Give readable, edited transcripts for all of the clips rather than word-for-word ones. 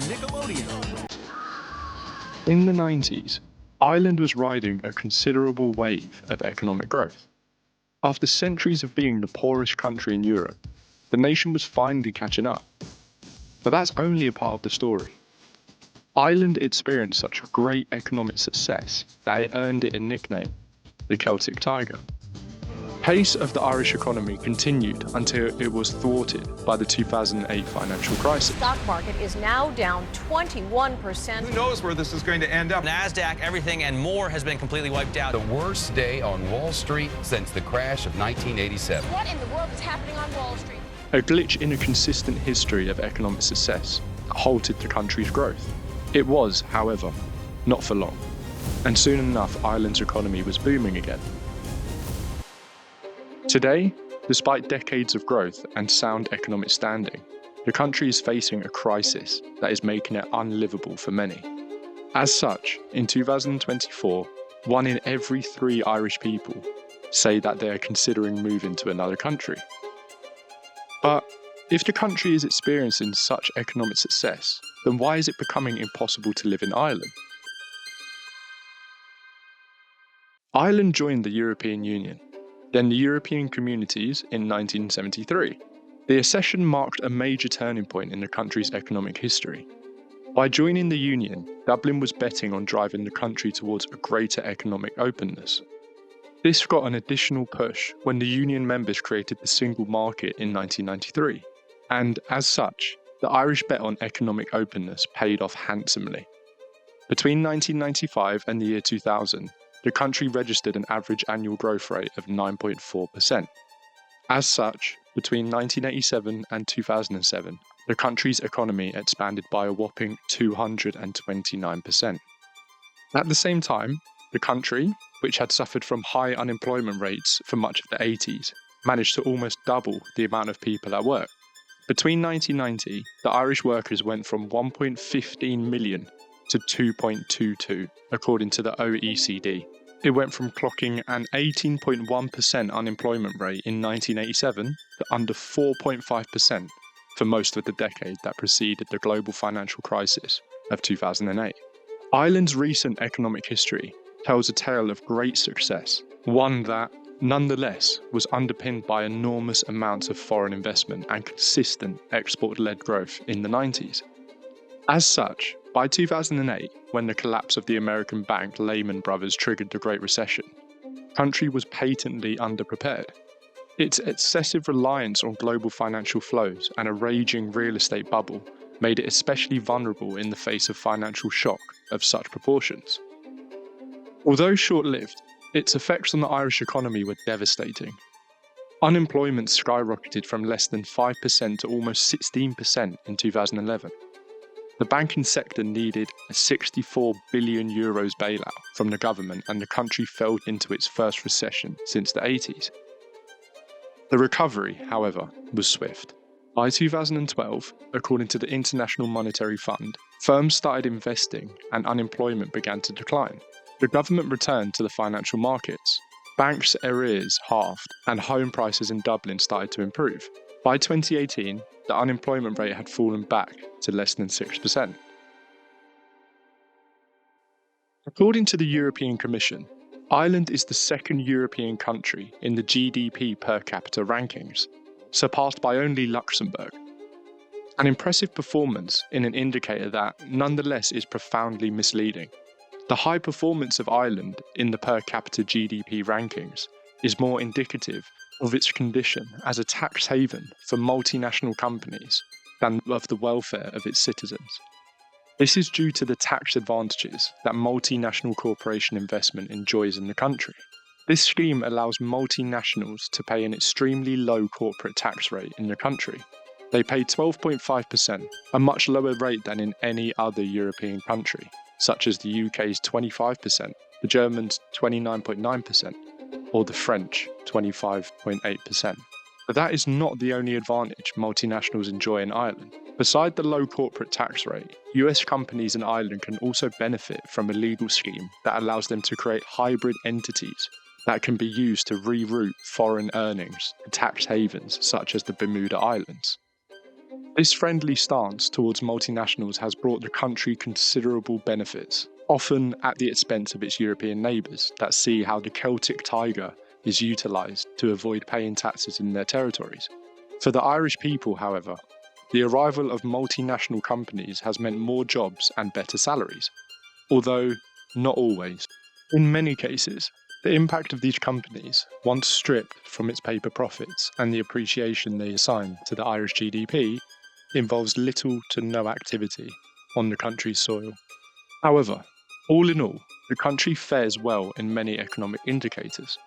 Nickelodeon. In the 90s, Ireland was riding a considerable wave of economic growth. After centuries of being the poorest country in Europe, the nation was finally catching up. But that's only a part of the story. Ireland experienced such great economic success that it earned it a nickname, the Celtic Tiger. Pace of the Irish economy continued until it was thwarted by the 2008 financial crisis. The stock market is now down 21%. Who knows where this is going to end up? NASDAQ, everything and more has been completely wiped out. The worst day on Wall Street since the crash of 1987. What in the world is happening on Wall Street? A glitch in a consistent history of economic success that halted the country's growth. It was, however, not for long, and soon enough Ireland's economy was booming again. Today, despite decades of growth and sound economic standing, the country is facing a crisis that is making it unlivable for many. As such, in 2024, 1 in every 3 Irish people say that they are considering moving to another country. But if the country is experiencing such economic success, then why is it becoming impossible to live in Ireland? Ireland joined the European Union, then the European Communities in 1973. The accession marked a major turning point in the country's economic history. By joining the Union, Dublin was betting on driving the country towards a greater economic openness. This got an additional push when the Union members created the single market in 1993, and as such, the Irish bet on economic openness paid off handsomely. Between 1995 and the year 2000, the country registered an average annual growth rate of 9.4%. As such, between 1987 and 2007, the country's economy expanded by a whopping 229%. At the same time, the country, which had suffered from high unemployment rates for much of the 80s, managed to almost double the amount of people at work. Between 1990, the Irish workers went from 1.15 million to 2.22, according to the OECD. It went from clocking an 18.1% unemployment rate in 1987 to under 4.5% for most of the decade that preceded the global financial crisis of 2008. Ireland's recent economic history tells a tale of great success, one that, nonetheless, was underpinned by enormous amounts of foreign investment and consistent export-led growth in the 90s. As such, by 2008, when the collapse of the American bank Lehman Brothers triggered the Great Recession, the country was patently underprepared. Its excessive reliance on global financial flows and a raging real estate bubble made it especially vulnerable in the face of financial shock of such proportions. Although short-lived, its effects on the Irish economy were devastating. Unemployment skyrocketed from less than 5% to almost 16% in 2011. The banking sector needed a €64 billion bailout from the government, and the country fell into its first recession since the 80s. The recovery, however, was swift. By 2012, according to the International Monetary Fund, firms started investing and unemployment began to decline. The government returned to the financial markets. Banks' arrears halved, and home prices in Dublin started to improve. By 2018, the unemployment rate had fallen back to less than 6%. According to the European Commission, Ireland is the second European country in the GDP per capita rankings, surpassed by only Luxembourg. An impressive performance in an indicator that, nonetheless, is profoundly misleading. The high performance of Ireland in the per capita GDP rankings is more indicative of its condition as a tax haven for multinational companies than of the welfare of its citizens. This is due to the tax advantages that multinational corporation investment enjoys in the country. This scheme allows multinationals to pay an extremely low corporate tax rate in the country. They pay 12.5%, a much lower rate than in any other European country, such as the UK's 25%, the Germans' 29.9%, or the French 25.8%. But that is not the only advantage multinationals enjoy in Ireland. Beside the low corporate tax rate, US companies in Ireland can also benefit from a legal scheme that allows them to create hybrid entities that can be used to reroute foreign earnings to tax havens such as the Bermuda Islands. This friendly stance towards multinationals has brought the country considerable benefits, often at the expense of its European neighbours that see how the Celtic Tiger is utilised to avoid paying taxes in their territories. For the Irish people, however, the arrival of multinational companies has meant more jobs and better salaries, although not always. In many cases, the impact of these companies, once stripped from its paper profits and the appreciation they assign to the Irish GDP, involves little to no activity on the country's soil. However, all in all, the country fares well in many economic indicators.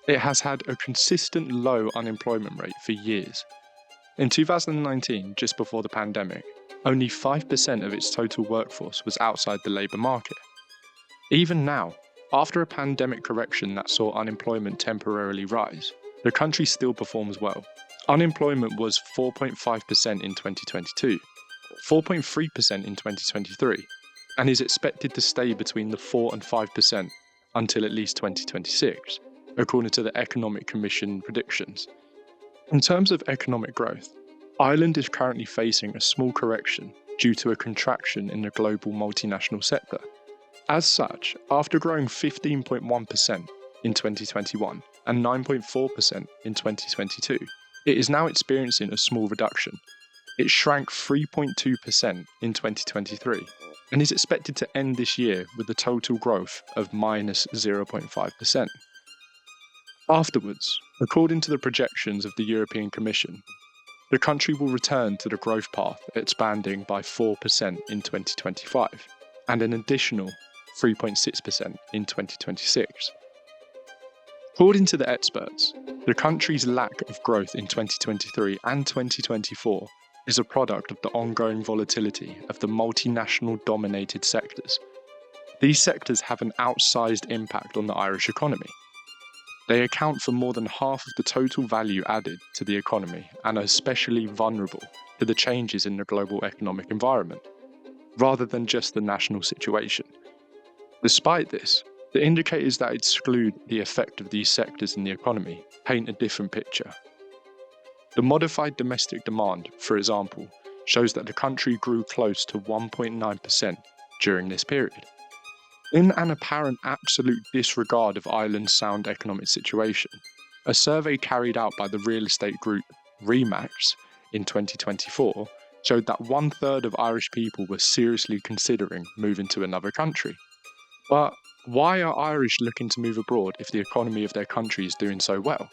It has had a consistent low unemployment rate for years. In 2019, just before the pandemic, only 5% of its total workforce was outside the labour market. Even now, after a pandemic correction that saw unemployment temporarily rise, the country still performs well. Unemployment was 4.5% in 2022, 4.3% in 2023, and is expected to stay between the 4 and 5% until at least 2026, according to the Economic Commission predictions. In terms of economic growth, Ireland is currently facing a small correction due to a contraction in the global multinational sector. As such, after growing 15.1% in 2021 and 9.4% in 2022, it is now experiencing a small reduction. It shrank 3.2% in 2023 and is expected to end this year with a total growth of minus 0.5%. Afterwards, according to the projections of the European Commission, the country will return to the growth path, expanding by 4% in 2025 and an additional 3.6% in 2026. According to the experts, the country's lack of growth in 2023 and 2024 is a product of the ongoing volatility of the multinational-dominated sectors. These sectors have an outsized impact on the Irish economy. They account for more than half of the total value added to the economy and are especially vulnerable to the changes in the global economic environment, rather than just the national situation. Despite this, the indicators that exclude the effect of these sectors in the economy paint a different picture. The modified domestic demand, for example, shows that the country grew close to 1.9% during this period. In an apparent absolute disregard of Ireland's sound economic situation, a survey carried out by the real estate group RE/MAX in 2024 showed that 1/3 of Irish people were seriously considering moving to another country. But why are Irish looking to move abroad if the economy of their country is doing so well?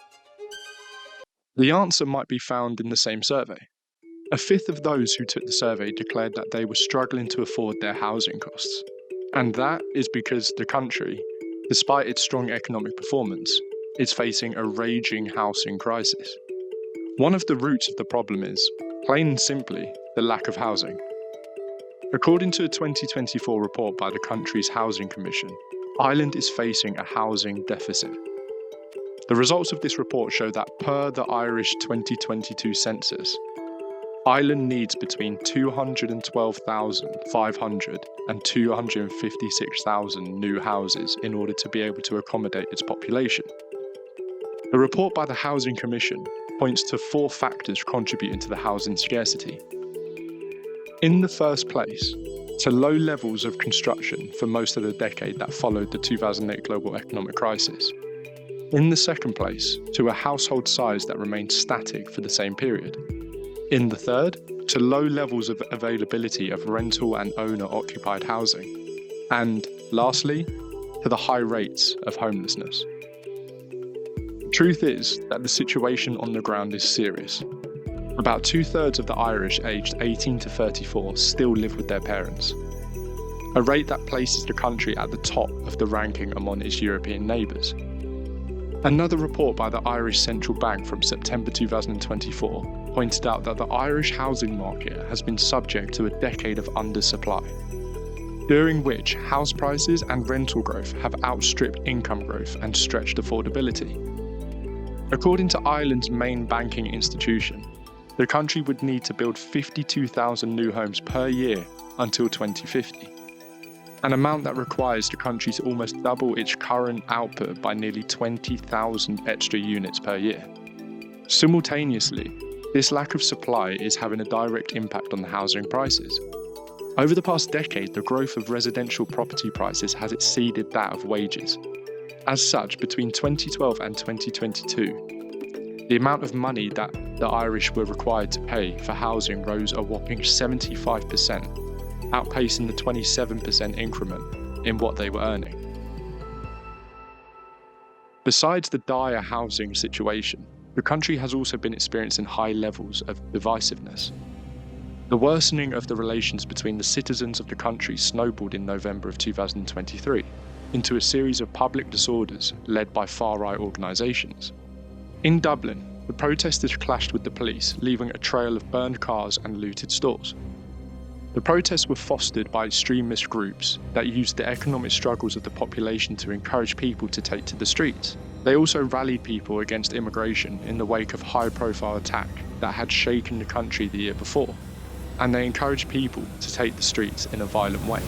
The answer might be found in the same survey. 1/5 of those who took the survey declared that they were struggling to afford their housing costs. And that is because the country, despite its strong economic performance, is facing a raging housing crisis. One of the roots of the problem is, plain and simply, the lack of housing. According to a 2024 report by the country's Housing Commission, Ireland is facing a housing deficit. The results of this report show that per the Irish 2022 census, Ireland needs between 212,500 and 256,000 new houses in order to be able to accommodate its population. The report by the Housing Commission points to 4 factors contributing to the housing scarcity. In the first place, to low levels of construction for most of the decade that followed the 2008 global economic crisis. In the second place, to a household size that remained static for the same period. In the third, to low levels of availability of rental and owner-occupied housing. And lastly, to the high rates of homelessness. The truth is that the situation on the ground is serious. About 2/3 of the Irish aged 18 to 34 still live with their parents, a rate that places the country at the top of the ranking among its European neighbours. Another report by the Irish Central Bank from September 2024 pointed out that the Irish housing market has been subject to a decade of undersupply, during which house prices and rental growth have outstripped income growth and stretched affordability. According to Ireland's main banking institution, the country would need to build 52,000 new homes per year until 2050, an amount that requires the country to almost double its current output by nearly 20,000 extra units per year. Simultaneously, This lack of supply is having a direct impact on the housing prices. Over the past decade, the growth of residential property prices has exceeded that of wages. As such, between 2012 and 2022, the amount of money that the Irish were required to pay for housing rose a whopping 75%, outpacing the 27% increment in what they were earning. Besides the dire housing situation, the country has also been experiencing high levels of divisiveness. The worsening of the relations between the citizens of the country snowballed in November of 2023 into a series of public disorders led by far-right organisations. In Dublin, the protesters clashed with the police, leaving a trail of burned cars and looted stores. The protests were fostered by extremist groups that used the economic struggles of the population to encourage people to take to the streets. They also rallied people against immigration in the wake of a high-profile attack that had shaken the country the year before, and they encouraged people to take the streets in a violent way.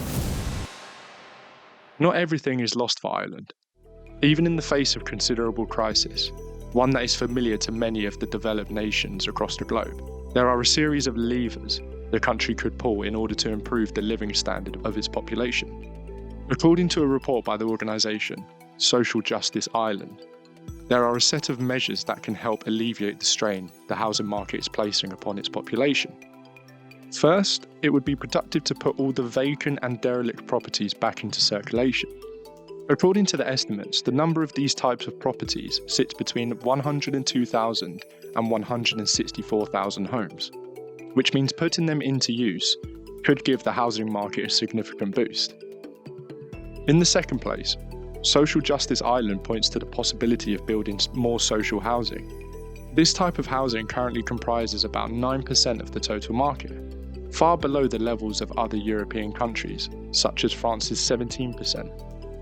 Not everything is lost for Ireland. Even in the face of considerable crisis, one that is familiar to many of the developed nations across the globe, there are a series of levers the country could pull in order to improve the living standard of its population. According to a report by the organisation Social Justice Ireland, there are a set of measures that can help alleviate the strain the housing market is placing upon its population. First, it would be productive to put all the vacant and derelict properties back into circulation. According to the estimates, the number of these types of properties sits between 102,000 and 164,000 homes, which means putting them into use could give the housing market a significant boost. In the second place, Social Justice Ireland points to the possibility of building more social housing. This type of housing currently comprises about 9% of the total market, far below the levels of other European countries, such as France's 17%,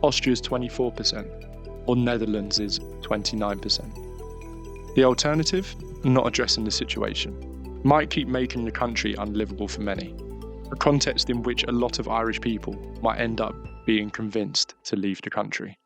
Austria's 24%, or Netherlands' 29%. The alternative, not addressing the situation, might keep making the country unlivable for many, a context in which a lot of Irish people might end up being convinced to leave the country.